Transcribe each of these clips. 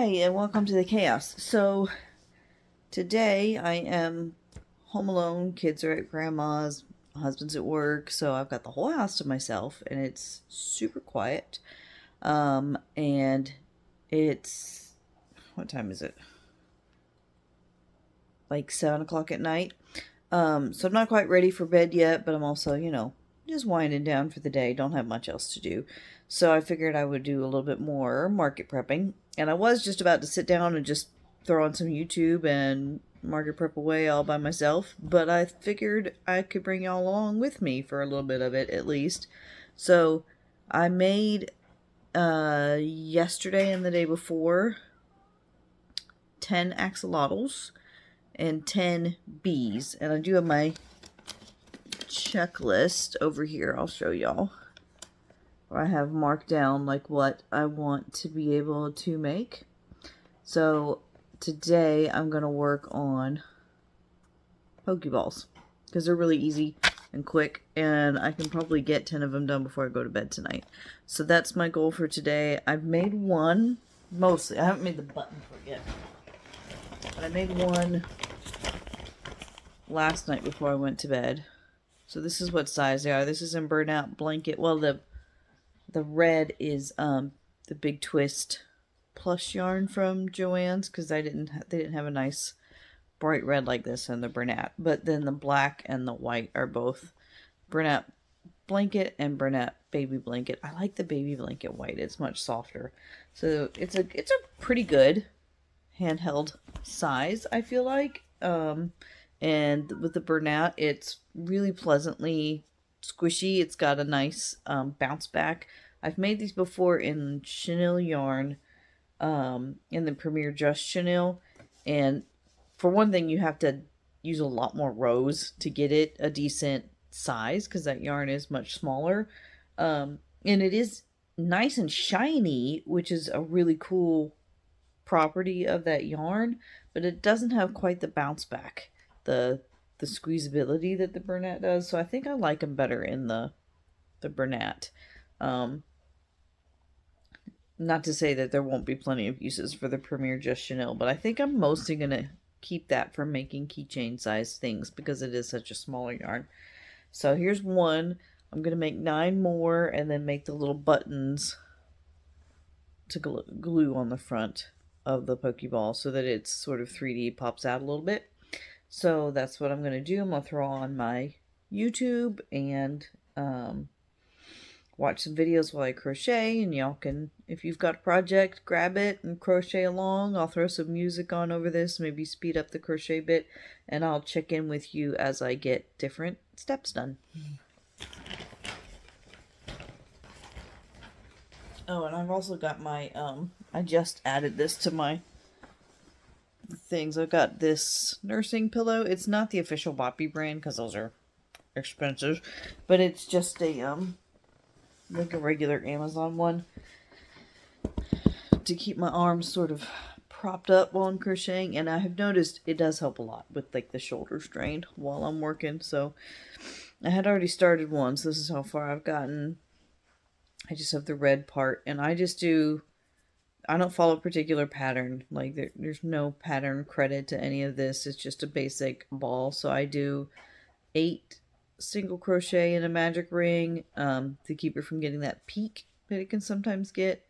Hi, and welcome to the chaos. So, today I am home alone. Kids are at grandma's, husband's at work, so I've got the whole house to myself, and it's super quiet. And it's, what time is it? Like 7 o'clock at night. So I'm not quite ready for bed yet, but I'm also, just winding down for the day. Don't have much else to do. So I figured I would do a little bit more market prepping. And I was just about to sit down and just throw on some YouTube and market prep away all by myself. But I figured I could bring y'all along with me for a little bit of it at least. So I made yesterday and the day before 10 axolotls and 10 bees. And I do have my checklist over here. I'll show y'all. I have marked down like what I want to be able to make. So today I'm going to work on Pokeballs because they're really easy and quick, and I can probably get 10 of them done before I go to bed tonight. So that's my goal for today. I've made one, mostly. I haven't made the button for it yet. But I made one last night before I went to bed. So this is what size they are. This is in Burnout Blanket. Well, the red is the Big Twist plush yarn from Joann's because they didn't have a nice bright red like this in the Bernat. But then the black and the white are both Bernat Blanket and Bernat Baby Blanket. I like the Baby Blanket white. It's much softer. So it's a pretty good handheld size, I feel like. And with the Bernat, it's really pleasantly squishy. It's got a nice bounce back. I've made these before in chenille yarn, in the Premier Just chenille. And for one thing, you have to use a lot more rows to get it a decent size because that yarn is much smaller. And it is nice and shiny, which is a really cool property of that yarn, but it doesn't have quite the bounce back, the squeezability that the Bernat does. So I think I like them better in the Bernat. Not to say that there won't be plenty of uses for the Premier Just chenille, but I think I'm mostly going to keep that for making keychain size things because it is such a smaller yarn. So here's one. I'm going to make 9 more and then make the little buttons to glue on the front of the Pokeball so that it's sort of 3D, pops out a little bit. So that's what I'm going to do. I'm going to throw on my YouTube and watch some videos while I crochet, and y'all can, if you've got a project, grab it and crochet along. I'll throw some music on over this, maybe speed up the crochet bit, and I'll check in with you as I get different steps done. Oh, and I've also got my, I just added this to my things. I've got this nursing pillow. It's not the official Boppy brand because those are expensive, but it's just a, like a regular Amazon one to keep my arms sort of propped up while I'm crocheting. And I have noticed it does help a lot with like the shoulder strain while I'm working. So I had already started one, so this is how far I've gotten. I just have the red part, and I don't follow a particular pattern. Like there's no pattern credit to any of this. It's just a basic ball. So I do 8 single crochet in a magic ring to keep it from getting that peak that it can sometimes get,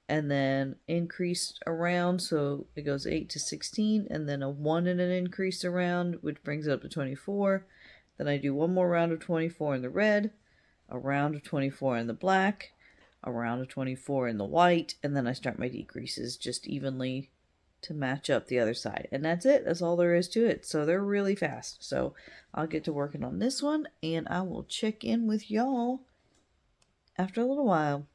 and then increased around, so it goes 8 to 16, and then a 1 and an increase around, which brings it up to 24. Then I do one more round of 24 in the red, a round of 24 in the black, a round of 24 in the white, and then I start my decreases just evenly to match up the other side. And that's it. That's all there is to it. So they're really fast. So I'll get to working on this one, and I will check in with y'all after a little while.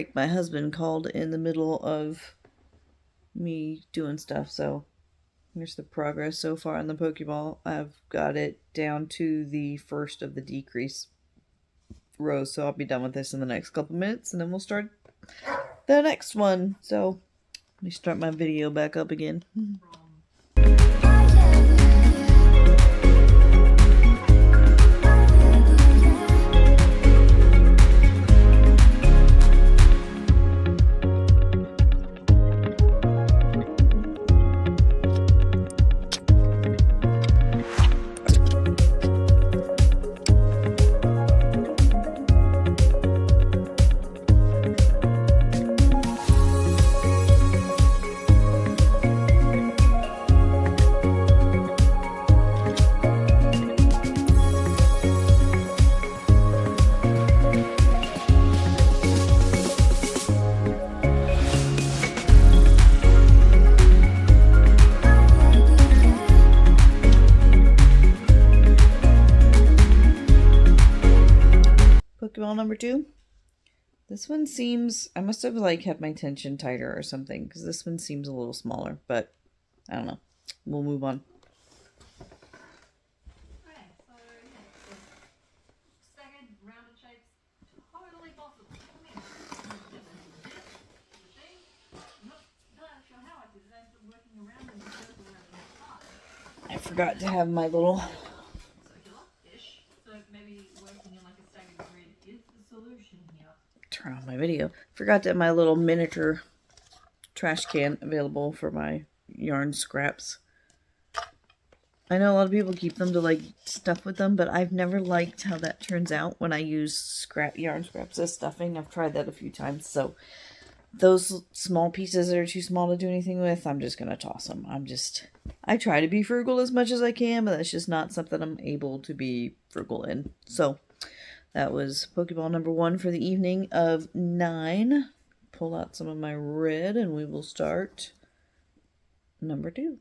Alright, my husband called in the middle of me doing stuff, so here's the progress so far on the Pokeball. I've got it down to the first of the decrease rows, so I'll be done with this in the next couple minutes, and then we'll start the next one. So let me start my video back up again. Pokeball number 2. This one seems, I must have like had my tension tighter or something, because this one seems a little smaller, but I don't know. We'll move on. Okay, so yeah, staggered, rounded shapes, totally possible. Not sure how I did it. I ended up working around and circle around the outside. I forgot to have my little Circular-ish. So maybe working in like a staggered grid is the solution here. turn on my video. Forgot to have my little miniature trash can available for my yarn scraps. I know a lot of people keep them to like stuff with them, but I've never liked how that turns out when I use yarn scraps as stuffing. I've tried that a few times, so those small pieces that are too small to do anything with, I'm just gonna toss them. I try to be frugal as much as I can, but that's just not something I'm able to be frugal in. So that was Pokeball number 1 for the evening of 9. Pull out some of my red and we will start number 2.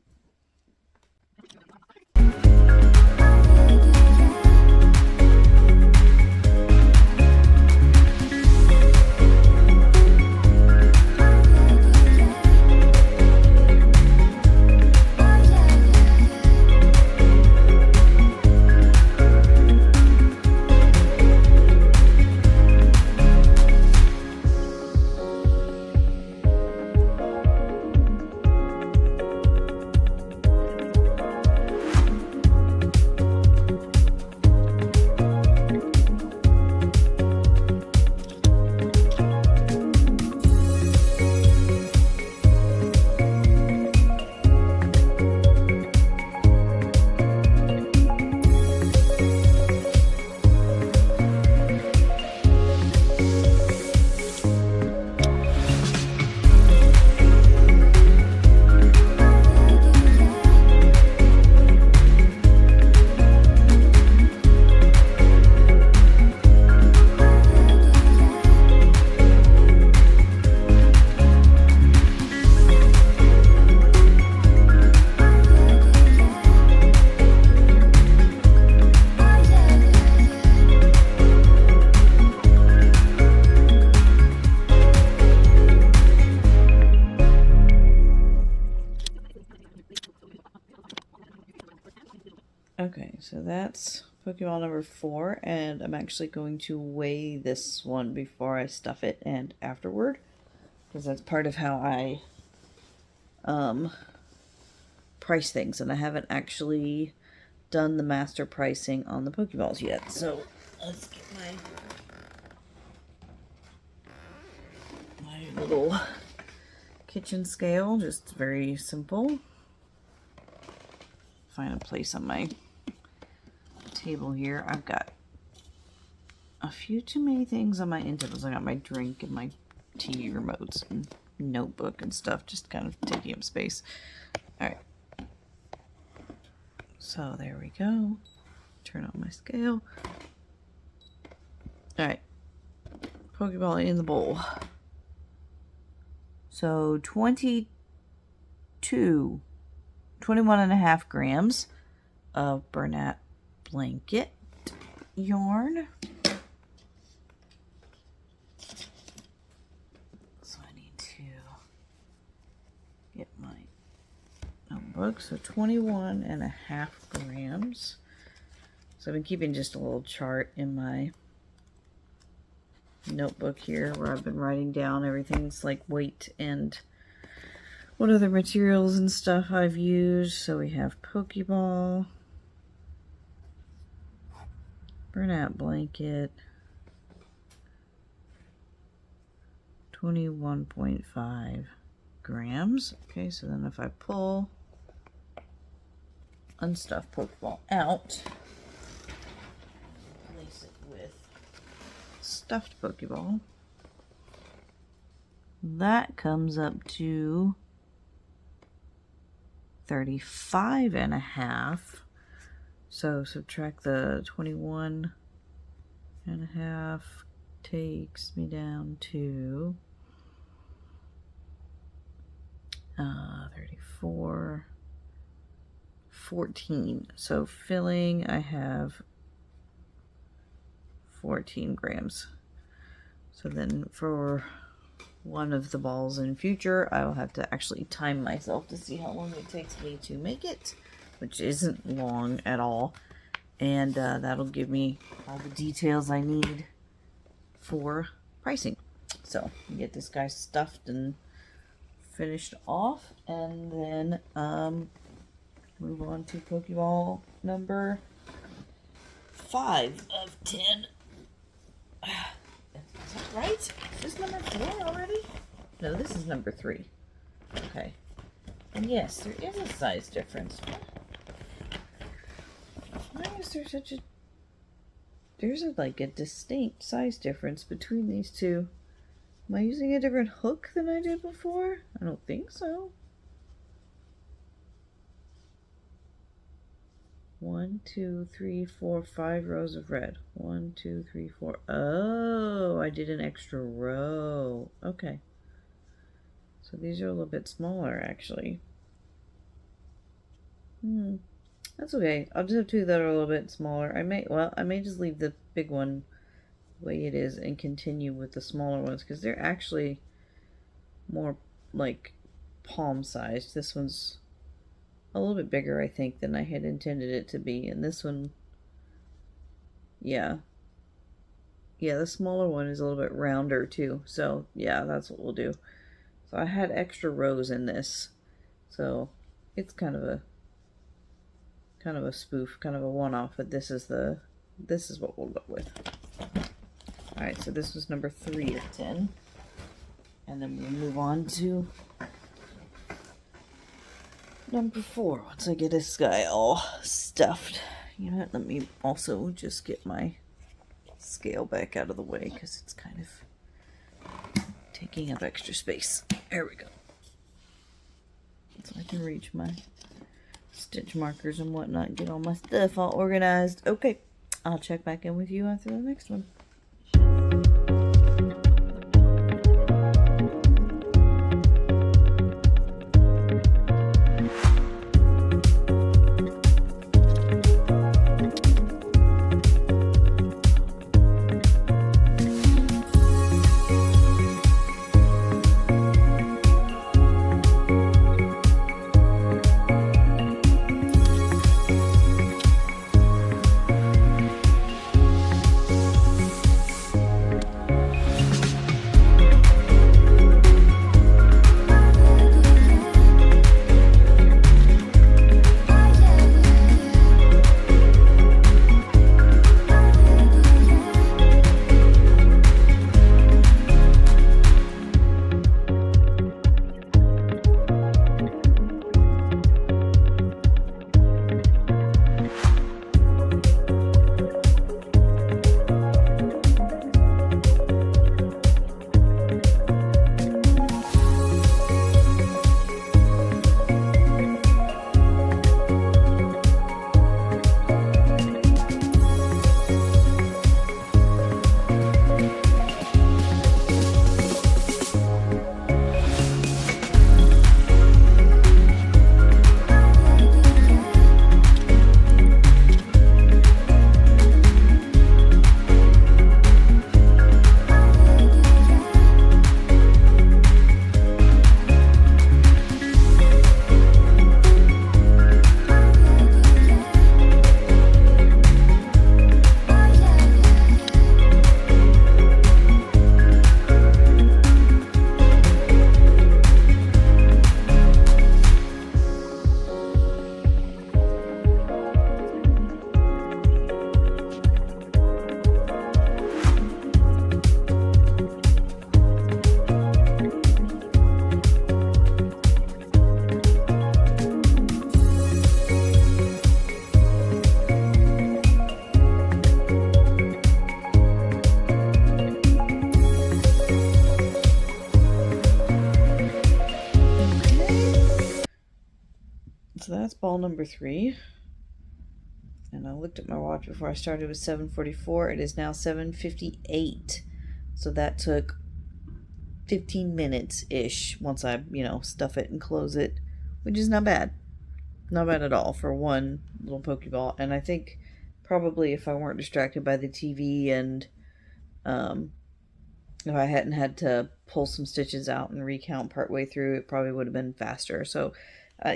Okay, so that's Pokeball number 4, and I'm actually going to weigh this one before I stuff it and afterward, because that's part of how I price things, and I haven't actually done the master pricing on the Pokeballs yet. So let's get my little kitchen scale, just very simple. Find a place on my table here. I've got a few too many things on my end tables. I got my drink and my TV remotes and notebook and stuff, just kind of taking up space. Alright. So there we go. Turn on my scale. Alright. Pokeball in the bowl. So 21.5 grams of Bernat blanket yarn. get my notebook. So 21.5 grams. So I've been keeping just a little chart in my notebook here where I've been writing down everything's like weight and what other materials and stuff I've used. So we have Pokeball, burnout blanket, 21.5 grams. Okay, so then if I pull unstuffed Pokeball out, place it with stuffed Pokeball, that comes up to 35.5. So subtract the 21.5 takes me down to 34, 14. So filling, I have 14 grams. So then for one of the balls in future, I will have to actually time myself to see how long it takes me to make it, which isn't long at all. And that'll give me all the details I need for pricing. So get this guy stuffed and finished off, and then move on to Pokeball number 5 of 10. Is that right? Is this number 4 already? No, this is number 3. Okay. And yes, there is a size difference. Why is there such a... There's like a distinct size difference between these two. Am I using a different hook than I did before? I don't think so. 1, 2, 3, 4, 5 rows of red. 1, 2, 3, 4. Oh, I did an extra row. Okay. So these are a little bit smaller, actually. That's okay. I'll just have two that are a little bit smaller. I may just leave the big one the way it is and continue with the smaller ones, because they're actually more like palm sized. This one's a little bit bigger, I think, than I had intended it to be. And this one, yeah, the smaller one is a little bit rounder too. So yeah, that's what we'll do. So I had extra rows in this, so it's kind of a spoof, kind of a one-off, but this is what we'll go with. All right, so this was number 3 of 10, and then we'll move on to number 4 once I get this guy all stuffed. You know what, let me also just get my scale back out of the way because it's kind of taking up extra space. There we go. So I can reach my stitch markers and whatnot and get all my stuff all organized. Okay, I'll check back in with you after the next one. So that's ball number 3. And I looked at my watch before I started. It was 7:44. It is now 7:58. So that took 15 minutes ish once I, stuff it and close it, which is not bad. Not bad at all for one little Pokeball. And I think probably if I weren't distracted by the TV and if I hadn't had to pull some stitches out and recount partway through, it probably would have been faster. So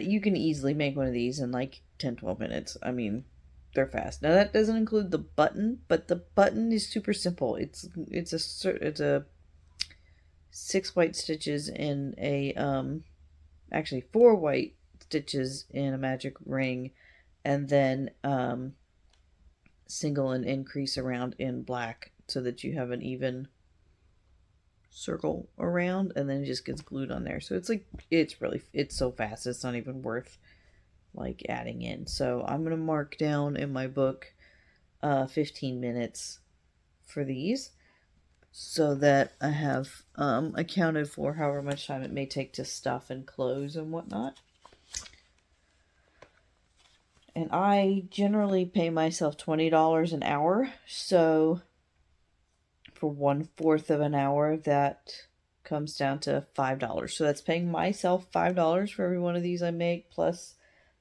you can easily make one of these in like 10-12 minutes. I mean, they're fast. Now that doesn't include the button, but the button is super simple. It's a 6 white stitches in a actually 4 white stitches in a magic ring, and then single and increase around in black so that you have an even circle around, and then it just gets glued on there. So it's so fast, it's not even worth like adding in. So I'm gonna mark down in my book 15 minutes for these, so that I have accounted for however much time it may take to stuff and close and whatnot. And I generally pay myself $20 an hour, so for 1/4 of an hour, that comes down to $5. So that's paying myself $5 for every one of these I make, plus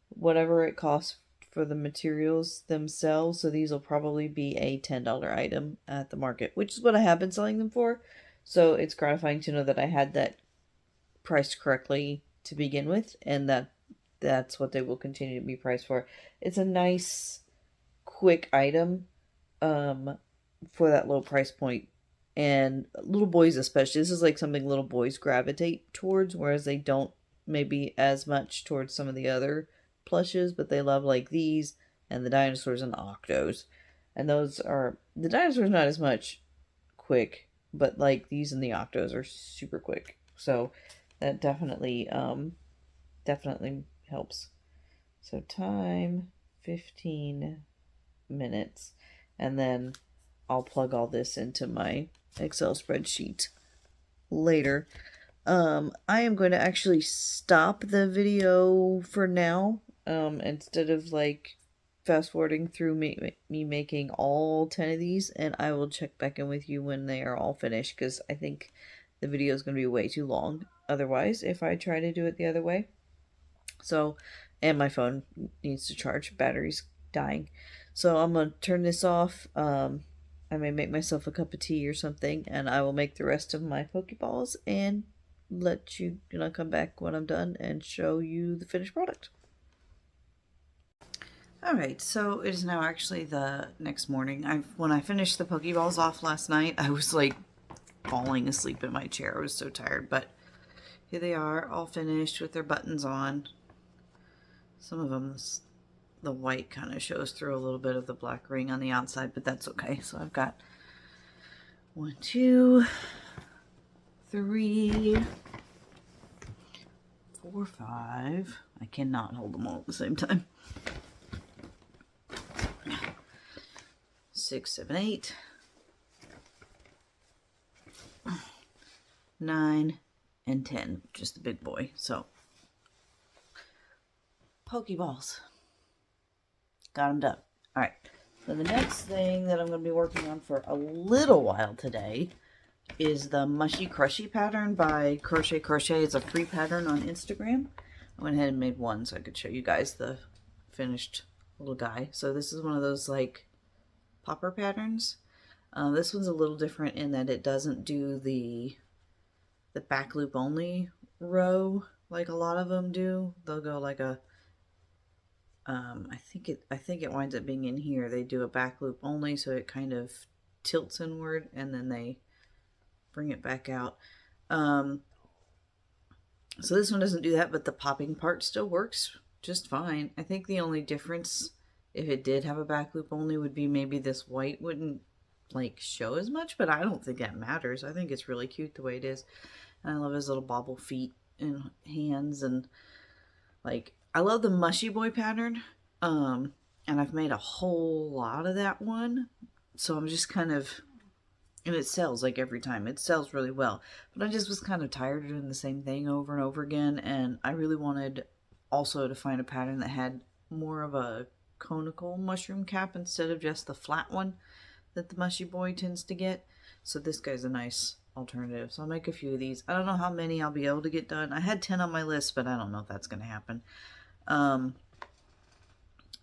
whatever it costs for the materials themselves. So these will probably be a $10 item at the market, which is what I have been selling them for. So it's gratifying to know that I had that priced correctly to begin with, and that's what they will continue to be priced for. It's a nice, quick item for that low price point. And little boys especially, this is like something little boys gravitate towards, whereas they don't maybe as much towards some of the other plushes, but they love like these and the dinosaurs and the octos. And the dinosaurs not as much quick, but like these and the octos are super quick. So that definitely helps. So time 15 minutes, and then I'll plug all this into my Excel spreadsheet later. I am going to actually stop the video for now, instead of like fast forwarding through me making all 10 of these, and I will check back in with you when they are all finished, because I think the video is going to be way too long otherwise if I try to do it the other way. So, and my phone needs to charge, battery's dying. So I'm going to turn this off. I may make myself a cup of tea or something, and I will make the rest of my Pokeballs and let you come back when I'm done and show you the finished product. Alright, so it is now actually the next morning. When I finished the Pokeballs off last night, I was like falling asleep in my chair. I was so tired, but here they are, all finished with their buttons on. Some of them, the white kind of shows through a little bit of the black ring on the outside, but that's okay. So I've got 1, 2, 3, 4, 5. I cannot hold them all at the same time. 6, 7, 8, 9, and 10, just the big boy. So Pokeballs. Got them done. Alright, so the next thing that I'm going to be working on for a little while today is the Mushy Crushy pattern by Crochet Crochet. It's a free pattern on Instagram. I went ahead and made one so I could show you guys the finished little guy. So this is one of those like popper patterns. This one's a little different in that it doesn't do the back loop only row like a lot of them do. They'll go like a I think it winds up being in here. They do a back loop only, so it kind of tilts inward, and then they bring it back out. So this one doesn't do that, but the popping part still works just fine. I think the only difference, if it did have a back loop only, would be maybe this white wouldn't like show as much, but I don't think that matters. I think it's really cute the way it is. And I love his little bobble feet and hands, and like I love the Mushy Boy pattern, and I've made a whole lot of that one, so I'm just kind of, and it sells like every time. It sells really well, but I just was kind of tired of doing the same thing over and over again, and I really wanted also to find a pattern that had more of a conical mushroom cap instead of just the flat one that the Mushy Boy tends to get. So this guy's a nice alternative. So I'll make a few of these. I don't know how many I'll be able to get done. I had 10 on my list, but I don't know if that's going to happen.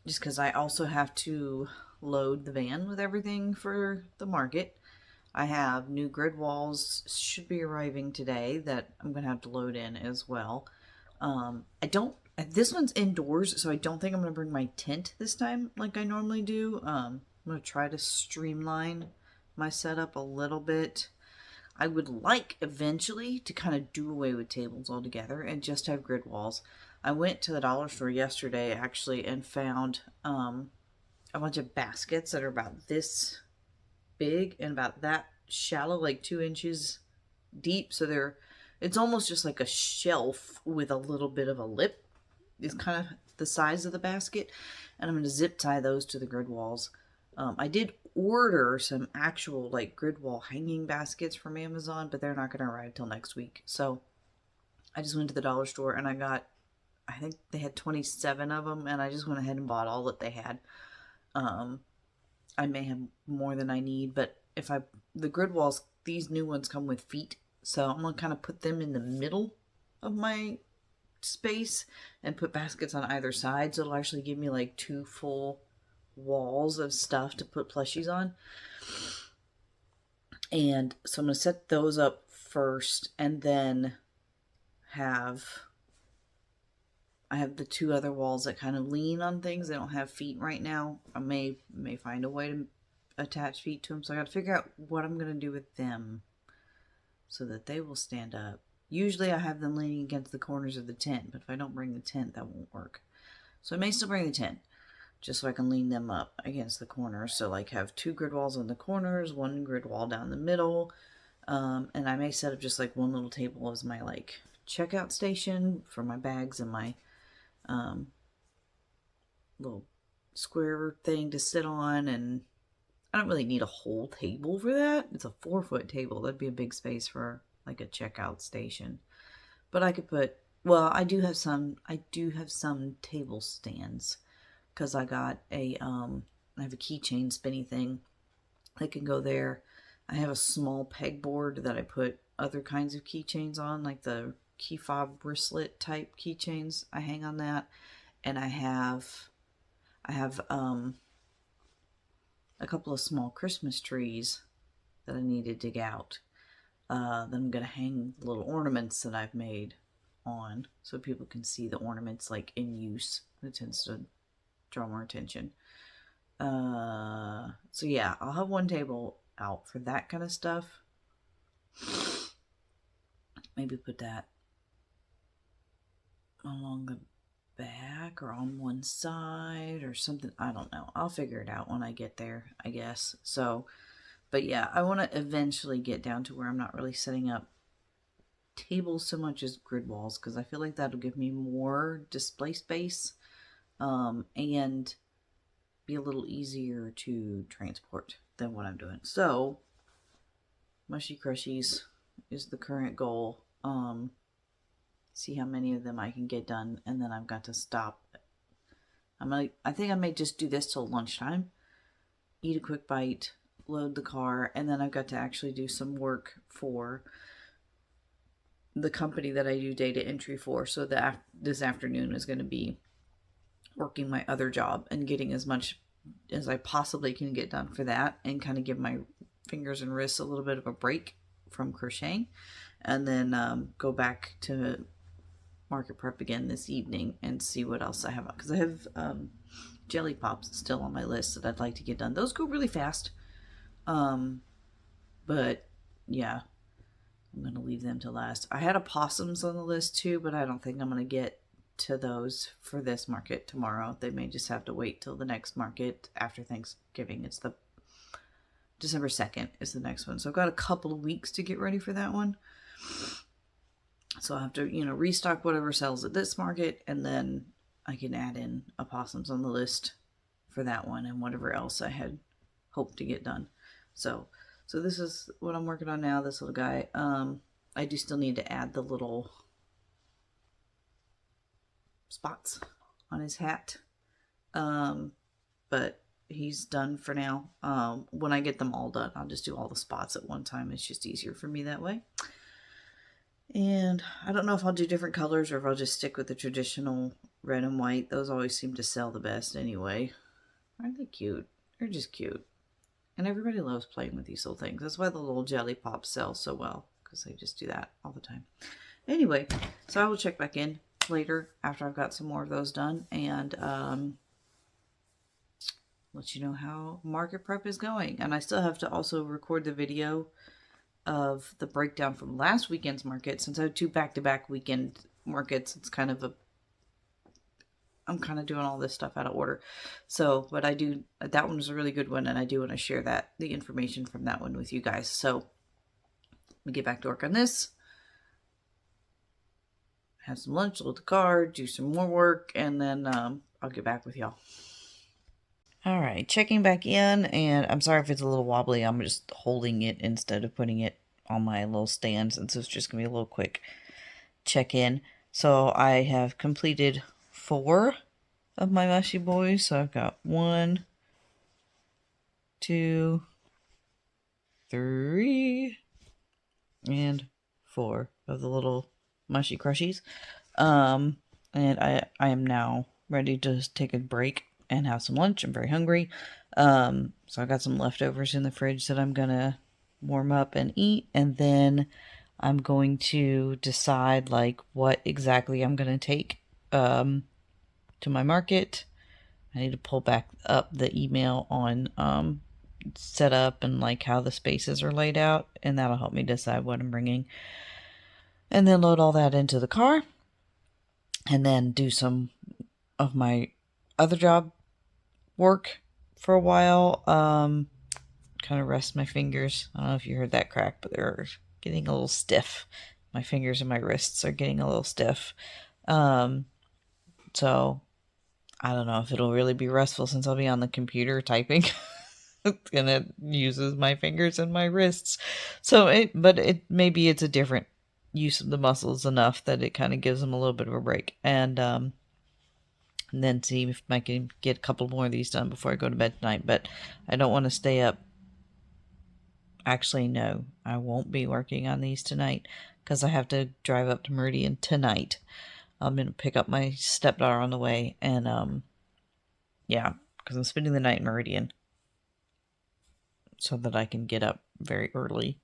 Just because I also have to load the van with everything for the market. I have new grid walls should be arriving today that I'm going to have to load in as well. This one's indoors, so I don't think I'm going to bring my tent this time like I normally do. I'm going to try to streamline my setup a little bit. I would like eventually to kind of do away with tables altogether and just have grid walls. I went to the dollar store yesterday actually and found a bunch of baskets that are about this big and about that shallow, like 2 inches deep. So it's almost just like a shelf with a little bit of a lip. It's kind of the size of the basket. And I'm going to zip tie those to the grid walls. I did order some actual like grid wall hanging baskets from Amazon, but they're not going to arrive till next week. So I just went to the dollar store and I think they had 27 of them, and I just went ahead and bought all that they had. I may have more than I need, but the grid walls, these new ones come with feet, so I'm going to kind of put them in the middle of my space and put baskets on either side, so it'll actually give me like 2 full walls of stuff to put plushies on. And so I'm going to set those up first, and then I have the 2 other walls that kind of lean on things. They don't have feet right now. I may find a way to attach feet to them. So I got to figure out what I'm going to do with them so that they will stand up. Usually I have them leaning against the corners of the tent, but if I don't bring the tent, that won't work. So I may still bring the tent just so I can lean them up against the corners. So like have 2 grid walls on the corners, 1 grid wall down the middle. And I may set up just like one little table as my like checkout station for my bags and my little square thing to sit on. And I don't really need a whole table for that. It's a 4-foot table. That'd be a big space for like a checkout station. But I could I do have some table stands because I got I have a keychain spinny thing that can go there. I have a small pegboard that I put other kinds of keychains on, like the key fob bracelet type keychains. I hang on that, and I have a couple of small Christmas trees that I need to dig out. Then I'm gonna hang little ornaments that I've made on so people can see the ornaments like in use. It tends to draw more attention. So yeah, I'll have one table out for that kind of stuff. Maybe put that along the back or on one side or something. I don't know. I'll figure it out when I get there, I guess. So, but yeah, I want to eventually get down to where I'm not really setting up tables so much as grid walls, because I feel like that'll give me more display space and be a little easier to transport than what I'm doing. So, Mushy Crushies is the current goal. See how many of them I can get done, and then I've got to stop. I think I may just do this till lunchtime, eat a quick bite, load the car, and then I've got to actually do some work for the company that I do data entry for. So that this afternoon is going to be working my other job and getting as much as I possibly can get done for that, and kind of give my fingers and wrists a little bit of a break from crocheting, and then go back to market prep again this evening and see what else I have, because I have jelly pops still on my list that I'd like to get done. Those go really fast, but yeah, I'm gonna leave them to last. I had opossums on the list too, but I don't think I'm gonna get to those for this market tomorrow. They may just have to wait till the next market after Thanksgiving. It's the December 2nd is the next one, so I've got a couple of weeks to get ready for that one. So I'll have to, restock whatever sells at this market, and then I can add in opossums on the list for that one and whatever else I had hoped to get done. So this is what I'm working on now, this little guy. I do still need to add the little spots on his hat. But he's done for now. When I get them all done, I'll just do all the spots at one time. It's just easier for me that way. And I don't know if I'll do different colors or if I'll just stick with the traditional red and white. Those always seem to sell the best anyway. Aren't they cute? They're just cute. And everybody loves playing with these little things. That's why the little jelly pops sell so well, because they just do that all the time. Anyway, so I will check back in later after I've got some more of those done and let you know how market prep is going. And I still have to also record the video of the breakdown from last weekend's market. Since I have 2 back-to-back weekend markets, it's kind of I'm kind of doing all this stuff out of order. So, but that one was a really good one, and I do want to share the information from that one with you guys. So, let me get back to work on this. Have some lunch, load the car, do some more work, and then I'll get back with y'all. Alright, checking back in, and I'm sorry if it's a little wobbly. I'm just holding it instead of putting it on my little stand, since it's just going to be a little quick check-in. So I have completed 4 of my mushy boys. So I've got 1, 2, 3, and 4 of the little mushy crushies. And I am now ready to take a break and have some lunch. I'm very hungry. So I got some leftovers in the fridge that I'm gonna warm up and eat, and then I'm going to decide like what exactly I'm gonna take to my market. I need to pull back up the email on setup and like how the spaces are laid out, and that'll help me decide what I'm bringing. And then load all that into the car, and then do some of my other job work for a while. Kind of rest my fingers. I don't know if you heard that crack, but they're getting a little stiff. My fingers and my wrists are getting a little stiff. So I don't know if it'll really be restful since I'll be on the computer typing. And it uses my fingers and my wrists. So maybe it's a different use of the muscles enough that it kind of gives them a little bit of a break. And then see if I can get a couple more of these done before I go to bed tonight. But I don't want to stay up. Actually, no, I won't be working on these tonight because I have to drive up to Meridian tonight. I'm going to pick up my stepdaughter on the way. And, yeah, because I'm spending the night in Meridian so that I can get up very early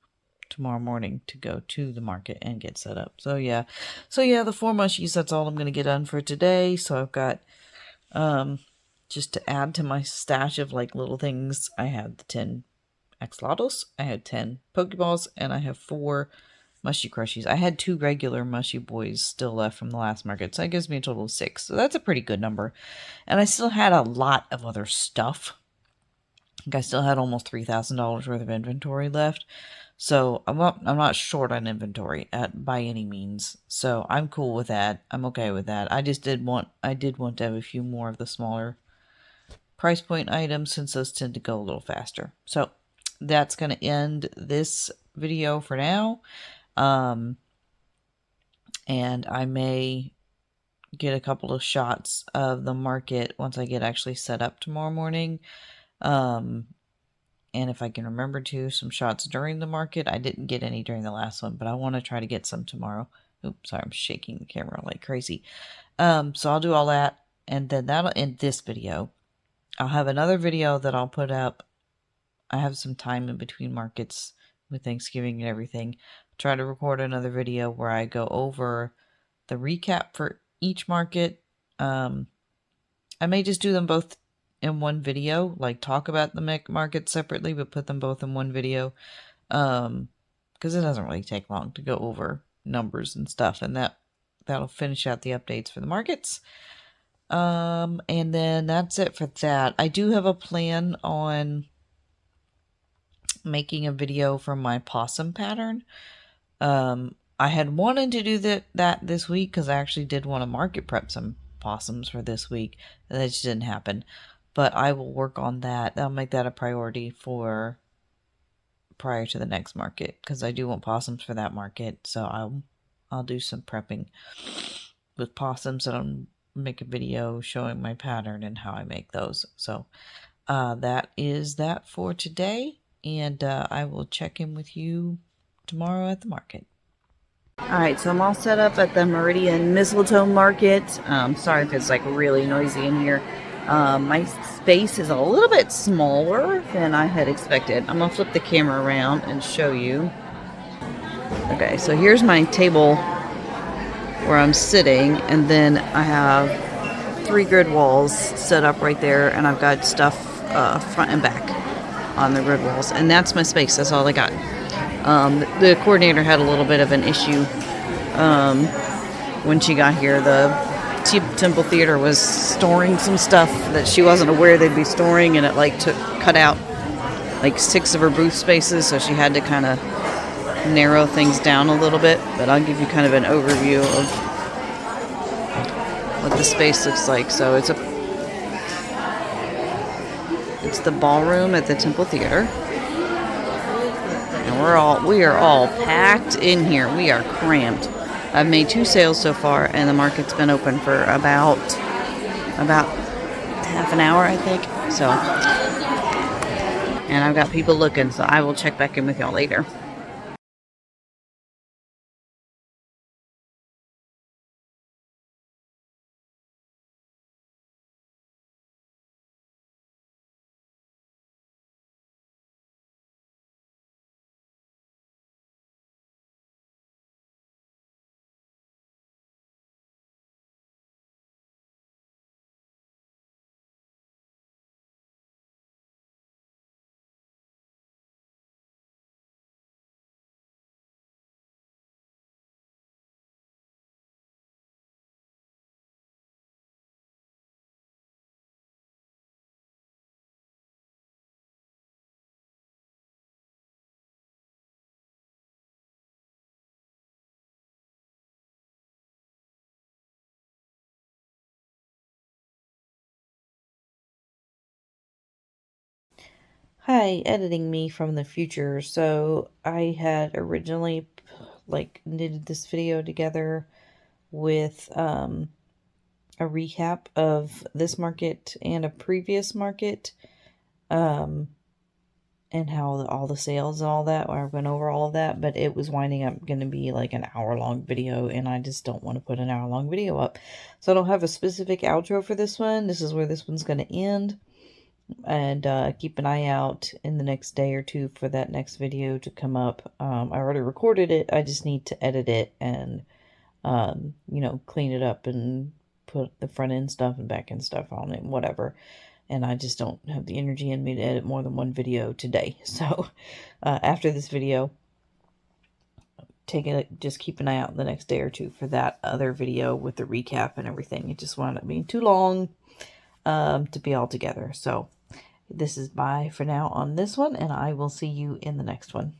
tomorrow morning to go to the market and get set up. So yeah, the 4 mushies, that's all I'm going to get done for today. So I've got, just to add to my stash of like little things, I have the 10 axolotls, I had 10 Pokeballs, and I have 4 mushy crushies. I had 2 regular mushy boys still left from the last market, so that gives me a total of 6. So that's a pretty good number. And I still had a lot of other stuff. I think I still had almost $3,000 worth of inventory left. So I'm not short on inventory by any means. So I'm cool with that. I'm okay with that. I did want to have a few more of the smaller price point items since those tend to go a little faster. So that's going to end this video for now. And I may get a couple of shots of the market once I get actually set up tomorrow morning. And if I can remember to, some shots during the market. I didn't get any during the last one, but I want to try to get some tomorrow. Oops, sorry, I'm shaking the camera like crazy. So I'll do all that, and then that'll end this video. I'll have another video that I'll put up. I have some time in between markets with Thanksgiving and everything. Try to record another video where I go over the recap for each market. I may just do them both in one video, like talk about the market separately, but put them both in one video, because it doesn't really take long to go over numbers and stuff, and that'll finish out the updates for the markets. And then that's it for that. I do have a plan on making a video from my possum pattern. I had wanted to do that this week because I actually did want to market prep some possums for this week. That just didn't happen. But I will work on that. I'll make that a priority for prior to the next market because I do want possums for that market. So I'll do some prepping with possums, and I'm make a video showing my pattern and how I make those. So that is that for today, and I will check in with you tomorrow at the market. Alright, so I'm all set up at the Meridian Mistletoe Market. Sorry if it's like really noisy in here. My space is a little bit smaller than I had expected. I'm gonna flip the camera around and show you. Okay, so here's my table where I'm sitting, and then I have 3 grid walls set up right there, and I've got stuff front and back on the grid walls, and that's my space. That's all I got. The coordinator had a little bit of an issue when she got here. The Temple Theater was storing some stuff that she wasn't aware they'd be storing, and it like cut out like 6 of her booth spaces, so she had to kind of narrow things down a little bit. But I'll give you kind of an overview of what the space looks like. So it's the ballroom at the Temple Theater. We are all packed in here. We are cramped. I've made 2 sales so far, and the market's been open for about half an hour, I think. So, and I've got people looking, so I will check back in with y'all later. Hi, editing me from the future. So I had originally like knitted this video together with a recap of this market and a previous market, and how all the sales and all that. I went over all of that, but it was winding up going to be like an hour-long video, and I just don't want to put an hour-long video up. So I don't have a specific outro for this one. This is where this one's going to end. And keep an eye out in the next day or 2 for that next video to come up. I already recorded it. I just need to edit it and, you know, clean it up and put the front end stuff and back end stuff on it, whatever. And I just don't have the energy in me to edit more than 1 video today. So after this video, just keep an eye out the next day or 2 for that other video with the recap and everything. It just wound up being too long to be all together. So this is bye for now on this one, and I will see you in the next one.